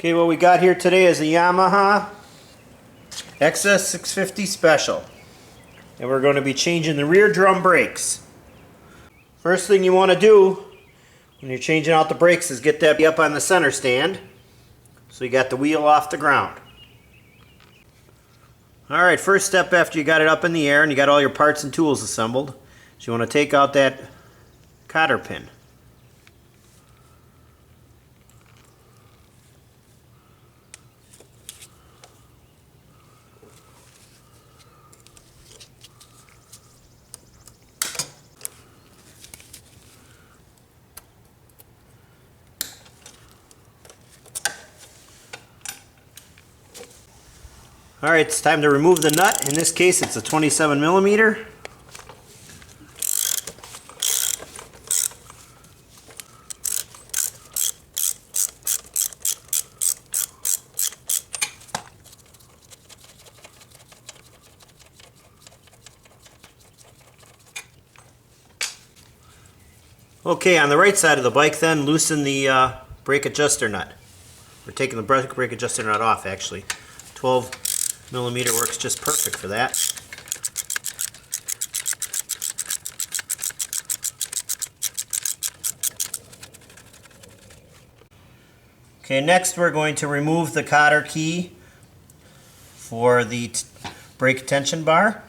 Okay, what we got here today is a Yamaha XS650 Special. And we're going to be changing the rear drum brakes. First thing you want to do when you're changing out the brakes is get that up on the center stand so you got the wheel off the ground. Alright, first step after you got it up in the air and you got all your parts and tools assembled, so you want to take out that cotter pin. Alright, it's time to remove the nut. In this case, it's a 27 millimeter. Okay, on the right side of the bike then, loosen the brake adjuster nut. We're taking the brake adjuster nut off actually. 12 millimeter works just perfect for that. Okay, next we're going to remove the cotter key for the brake tension bar.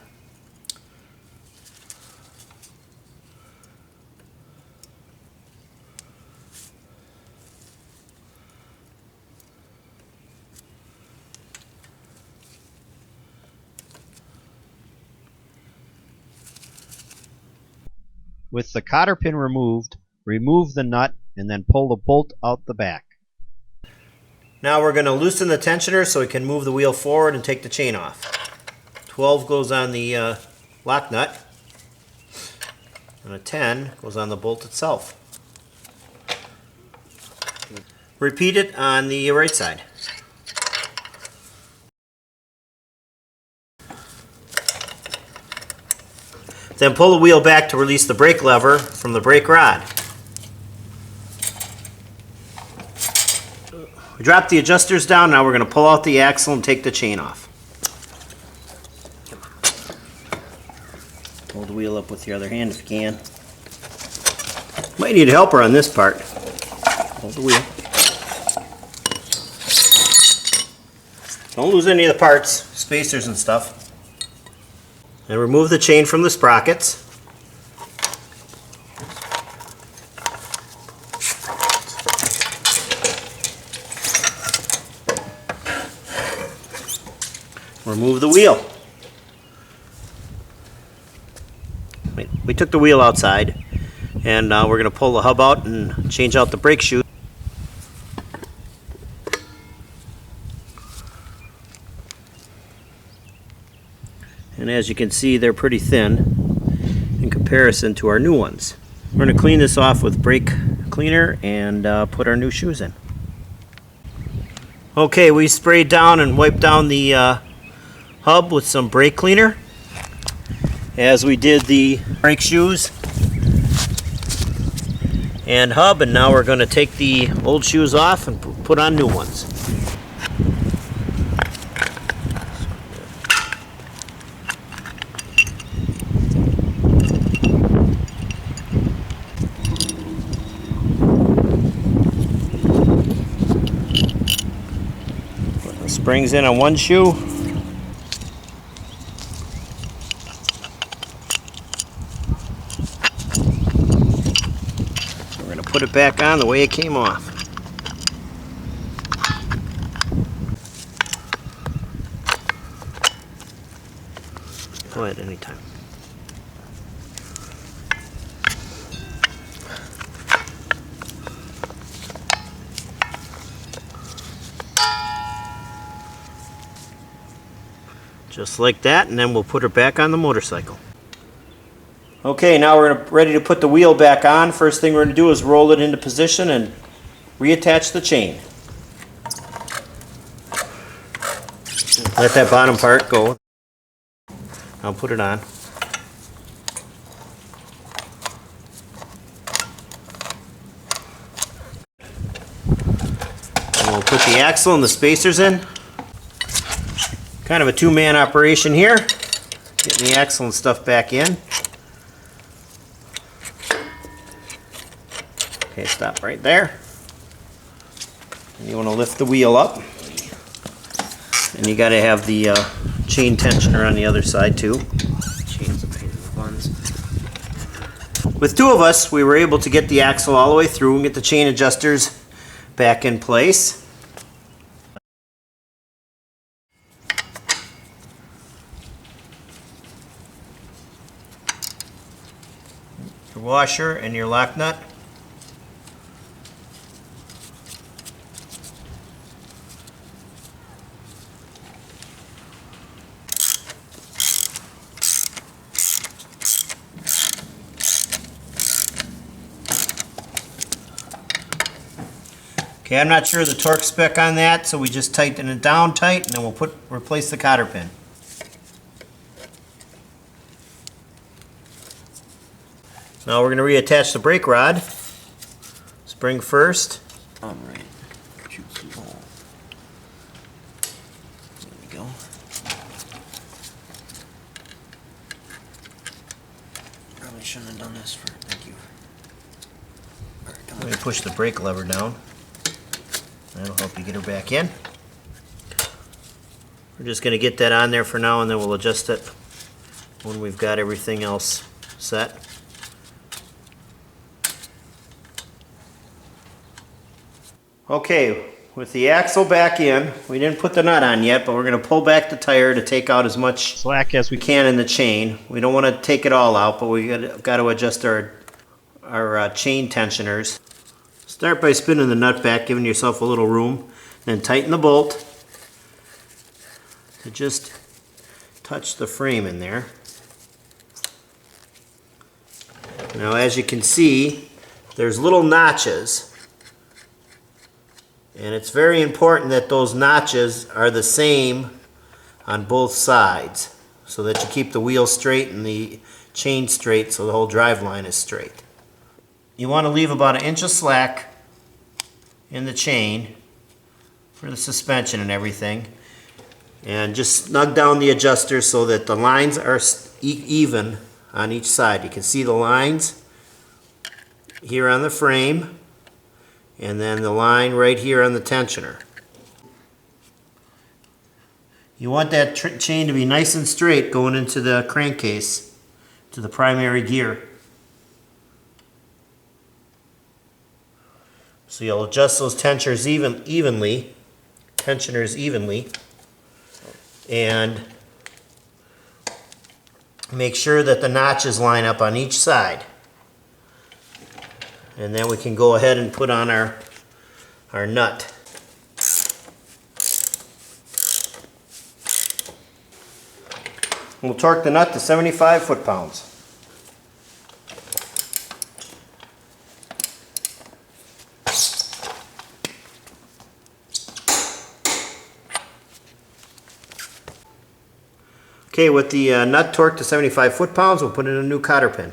With the cotter pin removed, remove the nut and then pull the bolt out the back. Now we're going to loosen the tensioner so we can move the wheel forward and take the chain off. 12 goes on the lock nut and a 10 goes on the bolt itself. Repeat it on the right side. Then pull the wheel back to release the brake lever from the brake rod. We drop the adjusters down, now we're going to pull out the axle and take the chain off. Hold the wheel up with the other hand if you can. Might need a helper on this part. Hold the wheel. Don't lose any of the parts, spacers and stuff. And remove the chain from the sprockets. Remove the wheel. We took the wheel outside and we're going to pull the hub out and change out the brake shoe. And as you can see, they're pretty thin in comparison to our new ones. We're going to clean this off with brake cleaner and put our new shoes in. Okay, we sprayed down and wiped down the hub with some brake cleaner as we did the brake shoes and hub, and now we're going to take the old shoes off and put on new ones. Put the springs in on one shoe. Put it back on the way it came off. Go ahead anytime. Just like that, and then we'll put her back on the motorcycle. Okay, now we're ready to put the wheel back on. First thing we're going to do is roll it into position and reattach the chain. Let that bottom part go. I'll put it on. we'll put the axle and the spacers in. Kind of a two-man operation here. Getting the axle and stuff back in. Okay, stop right there. And you want to lift the wheel up. And you got to have the chain tensioner on the other side too. Chains are pain in the buns. With two of us, we were able to get the axle all the way through and get the chain adjusters back in place. Your washer and your lock nut. Okay, I'm not sure the torque spec on that, so we just tighten it down tight, and then we'll replace the cotter pin. Now we're going to reattach the brake rod. Spring first. All right. There we go. Probably shouldn't have done this for. Thank you. Let me push the brake lever down. That'll help you get her back in. We're just going to get that on there for now, and then we'll adjust it when we've got everything else set. Okay, with the axle back in, we didn't put the nut on yet, but we're going to pull back the tire to take out as much Slack as we can in the chain. We don't want to take it all out, but we got to adjust our chain tensioners. Start by spinning the nut back, giving yourself a little room, then tighten the bolt to just touch the frame in there. Now, as you can see, there's little notches, and it's very important that those notches are the same on both sides so that you keep the wheel straight and the chain straight so the whole drive line is straight. You want to leave about 1 inch of slack in the chain for the suspension and everything, and just snug down the adjuster so that the lines are even on each side. You can see the lines here on the frame, and then the line right here on the tensioner. You want that chain to be nice and straight going into the crankcase to the primary gear. So you'll adjust those tensioners evenly, and make sure that the notches line up on each side. And then we can go ahead and put on our nut. We'll torque the nut to 75 foot-pounds. Okay, with the nut torqued to 75 foot-pounds, we'll put in a new cotter pin.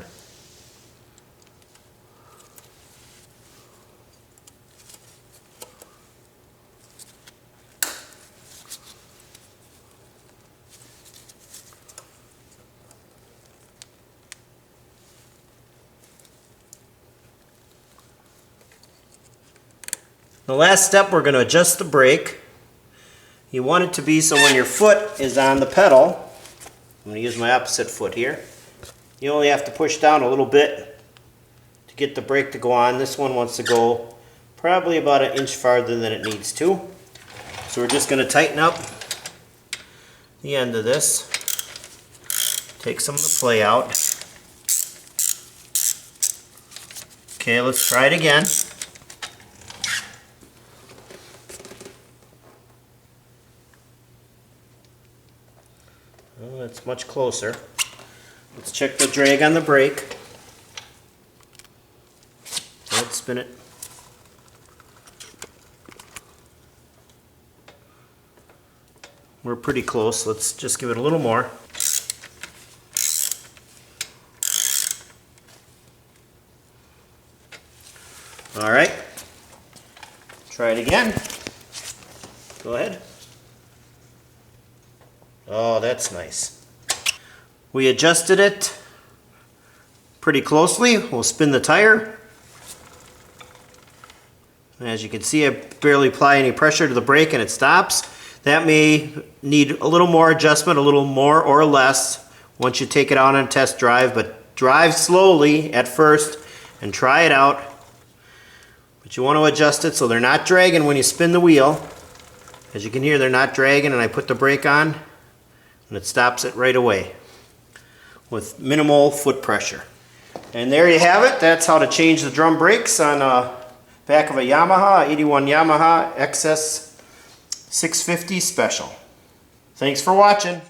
The last step, we're going to adjust the brake. You want it to be so when your foot is on the pedal, I'm going to use my opposite foot here, you only have to push down a little bit to get the brake to go on. This one wants to go probably about 1 inch farther than it needs to. So we're just going to tighten up the end of this, take some of the play out. Okay, let's try it again. Oh, it's much closer. Let's check the drag on the brake. Let's spin it. We're pretty close. Let's just give it a little more. All right. Try it again. Go ahead. Oh, that's nice. We adjusted it pretty closely. We'll spin the tire. As you can see, I barely apply any pressure to the brake and it stops. That may need a little more adjustment, a little more or less once you take it out on a test drive, but drive slowly at first and try it out. But you want to adjust it so they're not dragging when you spin the wheel. As you can hear, they're not dragging, and I put the brake on and it stops it right away with minimal foot pressure. And there you have it. That's how to change the drum brakes on back of a Yamaha, 81 Yamaha XS650 Special. Thanks for watching.